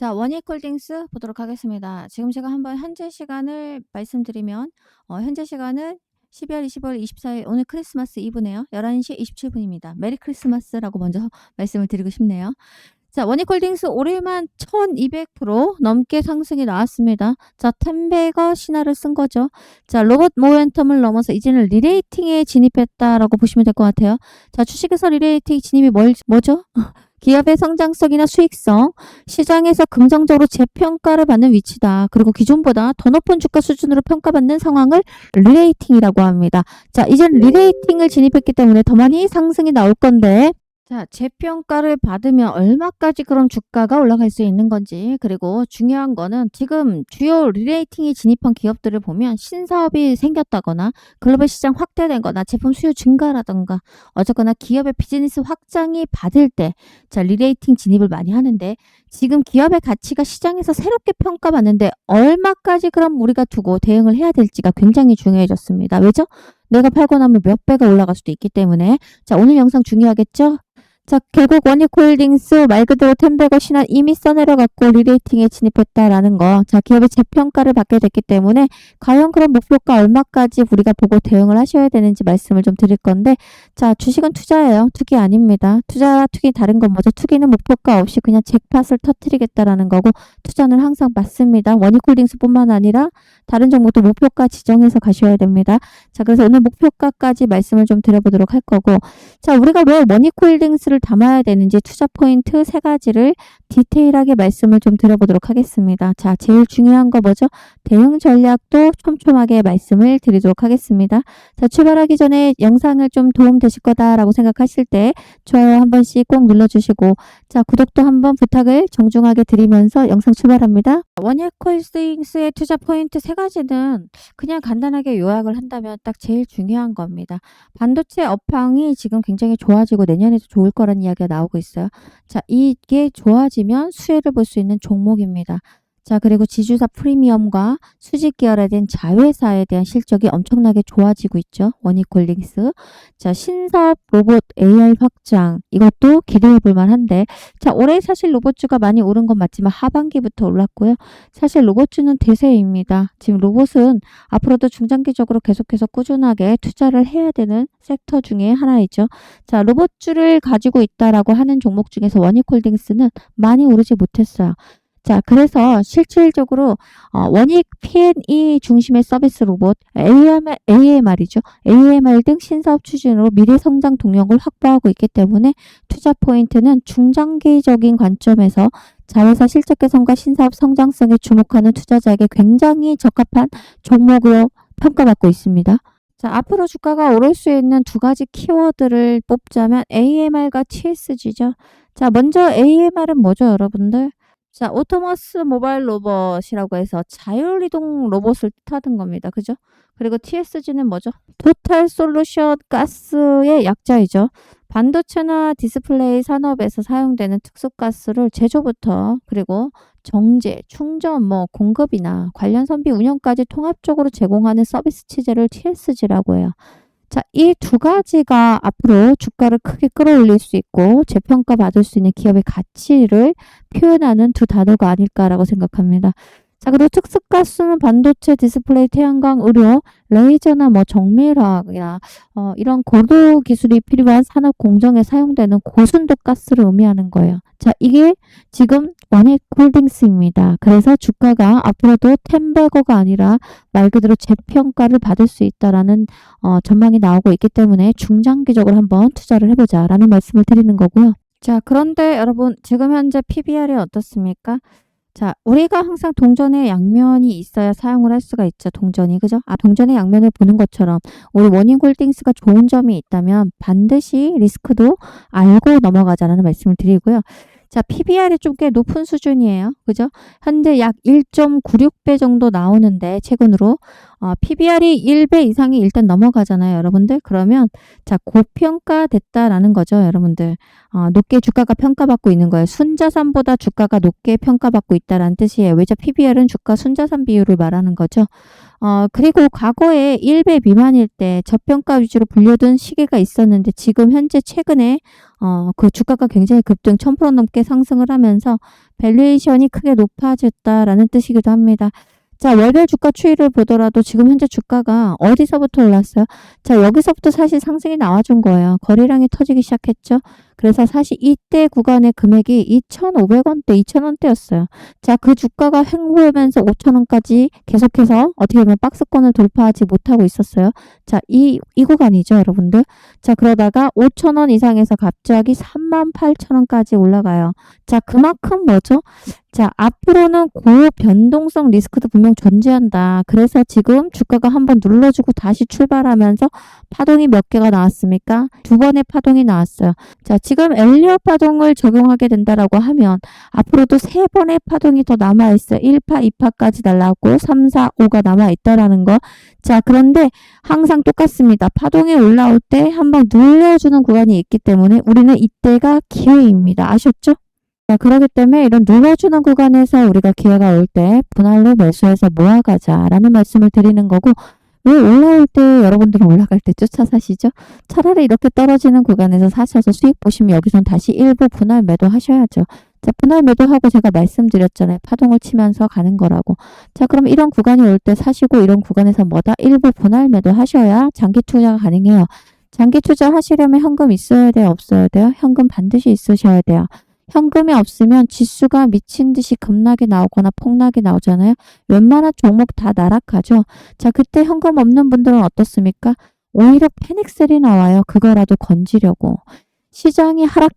자, 원익홀딩스 보도록 하겠습니다. 지금 제가 한번 현재 시간을 말씀드리면 현재 시간은 12월 25일 24일 오늘 크리스마스 이브네요. 11시 27분입니다. 메리 크리스마스라고 먼저 말씀을 드리고 싶네요. 자, 원익홀딩스 올해만 1200% 넘게 상승이 나왔습니다. 자, 템베거 신화를 쓴 거죠. 자, 로봇 모멘텀을 넘어서 이제는 리레이팅에 진입했다라고 보시면 될 것 같아요. 자, 주식에서 리레이팅 진입이 뭐죠? 기업의 성장성이나 수익성, 시장에서 긍정적으로 재평가를 받는 위치다. 그리고 기존보다 더 높은 주가 수준으로 평가받는 상황을 리레이팅이라고 합니다. 자, 이젠 리레이팅을 진입했기 때문에 더 많이 상승이 나올 건데, 자, 재평가를 받으면 얼마까지 그럼 주가가 올라갈 수 있는 건지, 그리고 중요한 거는 지금 주요 리레이팅이 진입한 기업들을 보면 신사업이 생겼다거나 글로벌 시장 확대된 거나 제품 수요 증가라던가 어쨌거나 기업의 비즈니스 확장이 받을 때 자, 리레이팅 진입을 많이 하는데 지금 기업의 가치가 시장에서 새롭게 평가받는데 얼마까지 그럼 우리가 두고 대응을 해야 될지가 굉장히 중요해졌습니다. 왜죠? 내가 팔고 나면 몇 배가 올라갈 수도 있기 때문에 자, 오늘 영상 중요하겠죠? 자, 결국 원익홀딩스 말 그대로 템베거 신화 이미 써내려갖고 리레이팅에 진입했다라는 거. 자, 기업의 재평가를 받게 됐기 때문에 과연 그런 목표가 얼마까지 우리가 보고 대응을 하셔야 되는지 말씀을 좀 드릴 건데, 자, 주식은 투자예요. 투기 아닙니다. 투자와 투기 다른 건 뭐죠? 투기는 목표가 없이 그냥 잭팟을 터뜨리겠다라는 거고, 투자는 항상 맞습니다. 원익홀딩스뿐만 아니라 다른 종목도 목표가 지정해서 가셔야 됩니다. 자, 그래서 오늘 목표가까지 말씀을 좀 드려보도록 할 거고, 자, 우리가 왜 원익홀딩스를 담아야 되는지 투자 포인트 3가지를 디테일하게 말씀을 좀 드려보도록 하겠습니다. 자, 제일 중요한 거 뭐죠? 대응 전략도 촘촘하게 말씀을 드리도록 하겠습니다. 자, 출발하기 전에 영상을 좀 도움 되실 거다라고 생각하실 때 좋아요 한 번씩 꼭 눌러주시고, 자, 구독도 한번 부탁을 정중하게 드리면서 영상 출발합니다. 원익홀딩스의 투자 포인트 3가지는 그냥 간단하게 요약을 한다면 딱 제일 중요한 겁니다. 반도체 업황이 지금 굉장히 좋아지고 내년에도 좋을 거라는 이야기가 나오고 있어요. 자, 이게 좋아지면 수혜를 볼 수 있는 종목입니다. 자, 그리고 지주사 프리미엄과 수직 계열화된 자회사에 대한 실적이 엄청나게 좋아지고 있죠. 원익홀딩스. 자, 신사업 로봇 AI 확장. 이것도 기대해 볼 만한데, 자, 올해 사실 로봇주가 많이 오른 건 맞지만 하반기부터 올랐고요. 사실 로봇주는 대세입니다. 지금 로봇은 앞으로도 중장기적으로 계속해서 꾸준하게 투자를 해야 되는 섹터 중에 하나이죠. 자, 로봇주를 가지고 있다라고 하는 종목 중에서 원익홀딩스는 많이 오르지 못했어요. 자, 그래서 실질적으로 원익 P&E 중심의 서비스 로봇, AMR이죠. AMR 등 신사업 추진으로 미래 성장 동력을 확보하고 있기 때문에 투자 포인트는 중장기적인 관점에서 자회사 실적 개선과 신사업 성장성에 주목하는 투자자에게 굉장히 적합한 종목으로 평가받고 있습니다. 자, 앞으로 주가가 오를 수 있는 2가지 키워드를 뽑자면 AMR과 TSG죠. 자, 먼저 AMR은 뭐죠, 여러분들? 자, 오토머스 모바일 로봇이라고 해서 자율이동 로봇을 뜻하는 겁니다. 그죠? 그리고 TSG는 뭐죠? 토탈 솔루션 가스의 약자이죠. 반도체나 디스플레이 산업에서 사용되는 특수가스를 제조부터 그리고 정제, 충전, 공급이나 관련 선비 운영까지 통합적으로 제공하는 서비스 체제를 TSG라고 해요. 자, 이 2가지가 앞으로 주가를 크게 끌어올릴 수 있고 재평가 받을 수 있는 기업의 가치를 표현하는 2 단어가 아닐까라고 생각합니다. 자, 그리고 특수가스는 반도체, 디스플레이, 태양광, 의료, 레이저나 정밀화학이나 이런 고도 기술이 필요한 산업 공정에 사용되는 고순도 가스를 의미하는 거예요. 자, 이게 지금 원익홀딩스입니다. 그래서 주가가 앞으로도 템베거가 아니라 말 그대로 재평가를 받을 수 있다라는 전망이 나오고 있기 때문에 중장기적으로 한번 투자를 해보자라는 말씀을 드리는 거고요. 자, 그런데 여러분 지금 현재 PBR이 어떻습니까? 자, 우리가 항상 동전의 양면이 있어야 사용을 할 수가 있죠. 동전이. 그죠? 동전의 양면을 보는 것처럼 우리 원익홀딩스가 좋은 점이 있다면 반드시 리스크도 알고 넘어가자라는 말씀을 드리고요. 자, PBR이 좀 꽤 높은 수준이에요. 그죠? 현재 약 1.96배 정도 나오는데 최근으로 PBR이 1배 이상이 일단 넘어가잖아요, 여러분들. 그러면 자, 고평가됐다라는 거죠, 여러분들. 높게 주가가 평가받고 있는 거예요. 순자산보다 주가가 높게 평가받고 있다라는 뜻이에요. 왜죠? PBR은 주가 순자산 비율을 말하는 거죠. 그리고 과거에 1배 미만일 때 저평가 위주로 불려둔 시기가 있었는데 지금 현재 최근에 그 주가가 굉장히 급등 1000% 넘게 상승을 하면서 밸류에이션이 크게 높아졌다라는 뜻이기도 합니다. 자, 월별 주가 추이를 보더라도 지금 현재 주가가 어디서부터 올랐어요? 자, 여기서부터 사실 상승이 나와준 거예요. 거래량이 터지기 시작했죠. 그래서 사실 이때 구간의 금액이 2,500원대, 2,000원대였어요. 자, 그 주가가 횡보하면서 5,000원까지 계속해서 어떻게 보면 박스권을 돌파하지 못하고 있었어요. 자, 이 구간이죠, 여러분들. 자, 그러다가 5,000원 이상에서 갑자기 38,000원까지 올라가요. 자, 그만큼 뭐죠? 자, 앞으로는 고변동성 리스크도 분명 존재한다. 그래서 지금 주가가 한번 눌러주고 다시 출발하면서 파동이 몇 개가 나왔습니까? 2번의 파동이 나왔어요. 자, 지금 엘리엇 파동을 적용하게 된다라고 하면 앞으로도 3번의 파동이 더 남아있어요. 1파, 2파까지 날라왔고 3, 4, 5가 남아있다라는 거. 자, 그런데 항상 똑같습니다. 파동이 올라올 때 한번 눌려주는 구간이 있기 때문에 우리는 이때가 기회입니다. 아셨죠? 자, 그렇기 때문에 이런 눌러주는 구간에서 우리가 기회가 올 때 분할로 매수해서 모아가자라는 말씀을 드리는 거고, 왜 올라올 때 여러분들은 올라갈 때 쫓아 사시죠? 차라리 이렇게 떨어지는 구간에서 사셔서 수익 보시면 여기선 다시 일부 분할 매도 하셔야죠. 자, 분할 매도하고 제가 말씀드렸잖아요. 파동을 치면서 가는 거라고. 자, 그럼 이런 구간이 올 때 사시고 이런 구간에서 뭐다? 일부 분할 매도 하셔야 장기 투자가 가능해요. 장기 투자 하시려면 현금 있어야 돼요? 없어야 돼요? 현금 반드시 있으셔야 돼요. 현금이 없으면 지수가 미친 듯이 급락이 나오거나 폭락이 나오잖아요. 웬만한 종목 다 나락하죠. 자, 그때 현금 없는 분들은 어떻습니까? 오히려 패닉셀이 나와요. 그거라도 건지려고. 시장이 하락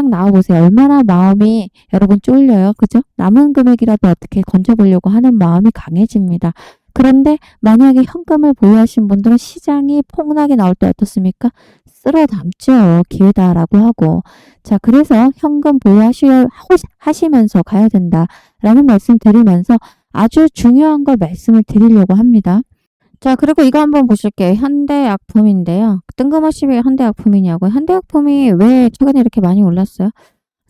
나와보세요. 얼마나 마음이 여러분 쫄려요. 그죠? 남은 금액이라도 어떻게 건져보려고 하는 마음이 강해집니다. 그런데 만약에 현금을 보유하신 분들은 시장이 폭락이 나올 때 어떻습니까? 쓸어 담죠. 기회다라고 하고. 자, 그래서 현금 보유하시면서 가야 된다라는 말씀 드리면서 아주 중요한 걸 말씀을 드리려고 합니다. 자, 그리고 이거 한번 보실게요. 현대약품인데요. 뜬금없이 왜 현대약품이냐고요. 현대약품이 왜 최근에 이렇게 많이 올랐어요?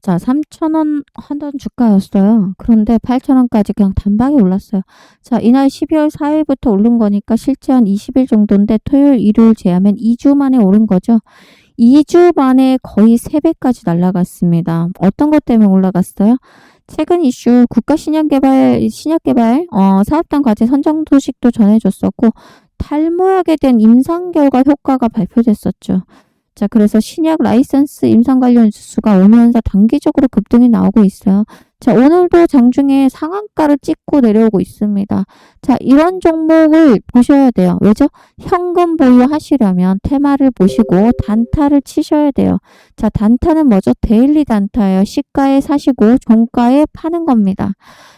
자, 3,000원 하던 주가였어요. 그런데 8,000원까지 그냥 단박에 올랐어요. 자, 이날 12월 4일부터 오른 거니까 실제 한 20일 정도인데 토요일, 일요일 제하면 2주 만에 오른 거죠. 2주 만에 거의 3배까지 날아갔습니다. 어떤 것 때문에 올라갔어요? 최근 이슈 국가신약개발 사업단 과제 선정 소식도 전해줬었고 탈모약에 대한 임상 결과 효과가 발표됐었죠. 자, 그래서 신약 라이선스 임상 관련 뉴스가 오면서 단기적으로 급등이 나오고 있어요. 자, 오늘도 장중에 상한가를 찍고 내려오고 있습니다. 자, 이런 종목을 보셔야 돼요. 왜죠? 현금 보유하시려면 테마를 보시고 단타를 치셔야 돼요. 자, 단타는 뭐죠? 데일리 단타예요. 시가에 사시고 종가에 파는 겁니다.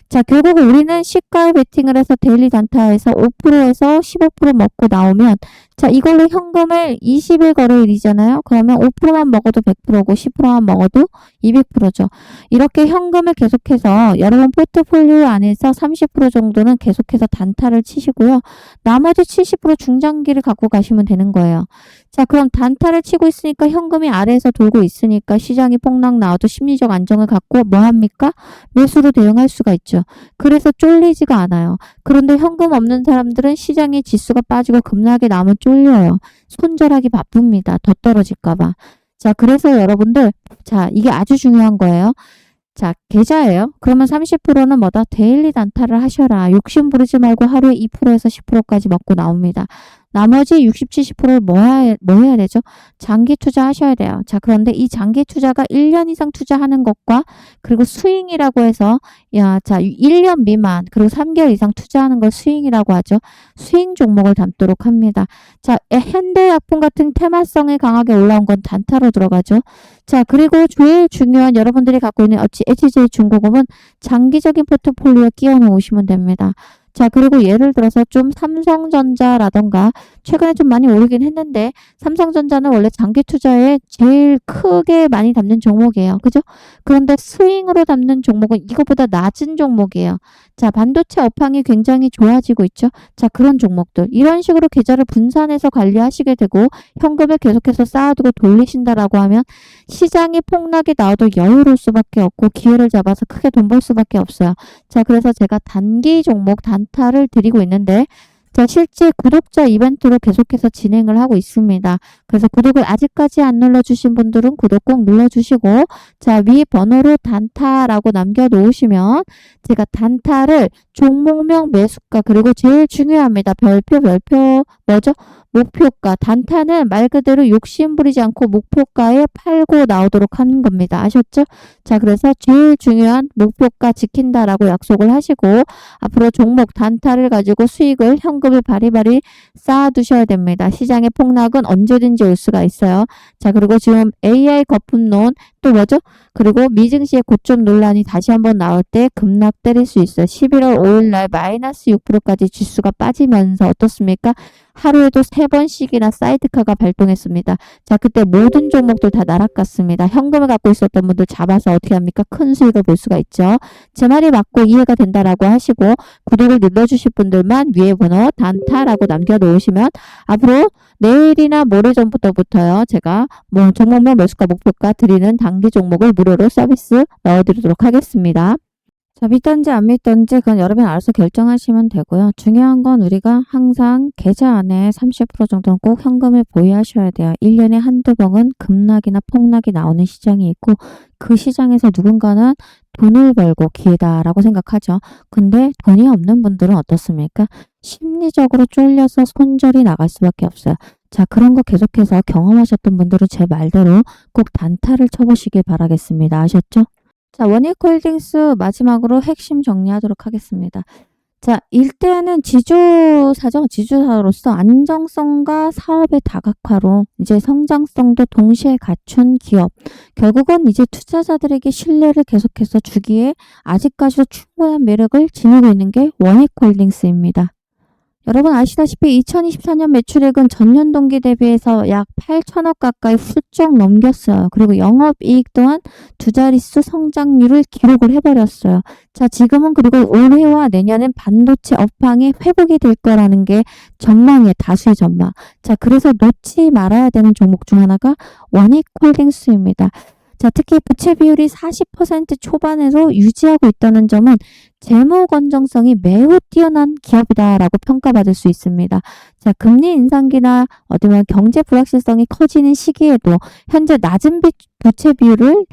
자, 결국 우리는 시가에 베팅을 해서 데일리 단타에서 5%에서 15% 먹고 나오면 자, 이걸로 현금을 20일 거래일이잖아요. 그러면 5%만 먹어도 100%고 10%만 먹어도 200%죠. 이렇게 현금을 계속해서 여러분 포트폴리오 안에서 30% 정도는 계속해서 단타를 치시고요. 나머지 70% 중장기를 갖고 가시면 되는 거예요. 자, 그럼 단타를 치고 있으니까 현금이 아래에서 돌고 있으니까 시장이 폭락 나와도 심리적 안정을 갖고 뭐 합니까? 매수로 대응할 수가 있죠. 그래서 쫄리지가 않아요. 그런데 현금 없는 사람들은 시장의 지수가 빠지고 급락이 나오면 쫄려요. 손절하기 바쁩니다. 더 떨어질까봐. 자, 그래서 여러분들, 자, 이게 아주 중요한 거예요. 자, 계좌예요. 그러면 30%는 뭐다? 데일리 단타를 하셔라. 욕심 부리지 말고 하루에 2%에서 10%까지 먹고 나옵니다. 나머지 60, 70%를 뭐 해야 되죠? 장기 투자하셔야 돼요. 자, 그런데 이 장기 투자가 1년 이상 투자하는 것과 그리고 스윙이라고 해서 자, 1년 미만 그리고 3개월 이상 투자하는 걸 스윙이라고 하죠. 스윙 종목을 담도록 합니다. 자, 현대약품 같은 테마성이 강하게 올라온 건 단타로 들어가죠. 자, 그리고 제일 중요한 여러분들이 갖고 있는 HJ중공업은 장기적인 포트폴리오에 끼워 놓으시면 됩니다. 자, 그리고 예를 들어서 좀 삼성전자라던가 최근에 좀 많이 오르긴 했는데 삼성전자는 원래 장기 투자에 제일 크게 많이 담는 종목이에요. 그죠? 그런데 스윙으로 담는 종목은 이거보다 낮은 종목이에요. 자, 반도체 업황이 굉장히 좋아지고 있죠. 자, 그런 종목들. 이런 식으로 계좌를 분산해서 관리하시게 되고 현금을 계속해서 쌓아두고 돌리신다라고 하면 시장이 폭락이 나와도 여유로울 수밖에 없고 기회를 잡아서 크게 돈 벌 수밖에 없어요. 자, 그래서 제가 단기 종목 단타를 드리고 있는데 자, 실제 구독자 이벤트로 계속해서 진행을 하고 있습니다. 그래서 구독을 아직까지 안 눌러주신 분들은 구독 꼭 눌러주시고, 자, 위 번호로 단타라고 남겨놓으시면 제가 단타를 종목명, 매수가, 그리고 제일 중요합니다. 별표 뭐죠? 목표가. 단타는 말 그대로 욕심 부리지 않고 목표가에 팔고 나오도록 하는 겁니다. 아셨죠? 자, 그래서 제일 중요한 목표가 지킨다라고 약속을 하시고, 앞으로 종목 단타를 가지고 수익을, 현금을 바리바리 쌓아두셔야 됩니다. 시장의 폭락은 언제든지 올 수가 있어요. 자, 그리고 지금 AI 거품론, 또 뭐죠? 그리고 미증시의 고점 논란이 다시 한번 나올 때 급락 때릴 수 있어요. 11월 5일 날 마이너스 6%까지 지수가 빠지면서 어떻습니까? 하루에도 3번씩이나 사이드카가 발동했습니다. 자, 그때 모든 종목들 다 날아갔습니다. 현금을 갖고 있었던 분들 잡아서 어떻게 합니까? 큰 수익을 볼 수가 있죠. 제 말이 맞고 이해가 된다라고 하시고, 구독을 눌러주실 분들만 위에 번호 단타라고 남겨놓으시면 앞으로 내일이나 모레 전부터요. 제가 종목명, 매수가, 목표가 드리는 단기 종목을 무료로 서비스 넣어드리도록 하겠습니다. 자, 믿던지 안 믿던지 그건 여러분이 알아서 결정하시면 되고요. 중요한 건 우리가 항상 계좌 안에 30% 정도는 꼭 현금을 보유하셔야 돼요. 1년에 한두 번은 급락이나 폭락이 나오는 시장이 있고, 그 시장에서 누군가는 돈을 벌고 기회다라고 생각하죠. 근데 돈이 없는 분들은 어떻습니까? 심리적으로 쫄려서 손절이 나갈 수밖에 없어요. 자, 그런 거 계속해서 경험하셨던 분들은 제 말대로 꼭 단타를 쳐보시길 바라겠습니다. 아셨죠? 자, 원익홀딩스 마지막으로 핵심 정리하도록 하겠습니다. 자, 일단은 지주사죠. 지주사로서 안정성과 사업의 다각화로 이제 성장성도 동시에 갖춘 기업. 결국은 이제 투자자들에게 신뢰를 계속해서 주기에 아직까지도 충분한 매력을 지니고 있는 게 원익홀딩스입니다. 여러분 아시다시피 2024년 매출액은 전년 동기 대비해서 약 8천억 가까이 훌쩍 넘겼어요. 그리고 영업이익 또한 두 자릿수 성장률을 기록을 해버렸어요. 자, 지금은 그리고 올해와 내년엔 반도체 업황이 회복이 될 거라는 게 전망이에요. 다수의 전망. 자, 그래서 놓지 말아야 되는 종목 중 하나가 원익홀딩스입니다. 자, 특히 부채 비율이 40% 초반에서 유지하고 있다는 점은 재무 건전성이 매우 뛰어난 기업이다라고 평가받을 수 있습니다. 자, 금리 인상기나 어디면 경제 불확실성이 커지는 시기에도 현재 낮은 부채 비율을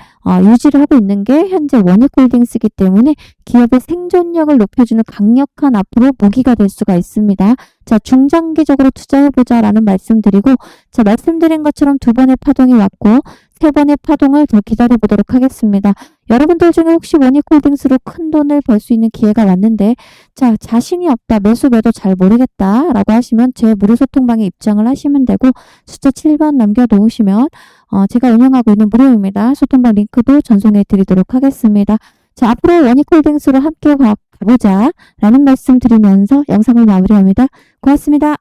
유지를 하고 있는 게 현재 원익홀딩스이기 때문에 기업의 생존력을 높여주는 강력한 앞으로 무기가 될 수가 있습니다. 자, 중장기적으로 투자해보자라는 말씀드리고, 자, 말씀드린 것처럼 2번의 파동이 왔고 3번의 파동을 더 기다려보도록 하겠습니다. 여러분들 중에 혹시 원익홀딩스로 큰 돈을 벌 수 있는 기회가 왔는데, 자, 자신이 없다, 매수 매도 잘 모르겠다 라고 하시면 제 무료 소통방에 입장을 하시면 되고, 숫자 7번 남겨놓으시면 제가 운영하고 있는 무료입니다. 소통방 링크도 전송해 드리도록 하겠습니다. 자, 앞으로 원익홀딩스로 함께 가보자 라는 말씀 드리면서 영상을 마무리합니다. 고맙습니다.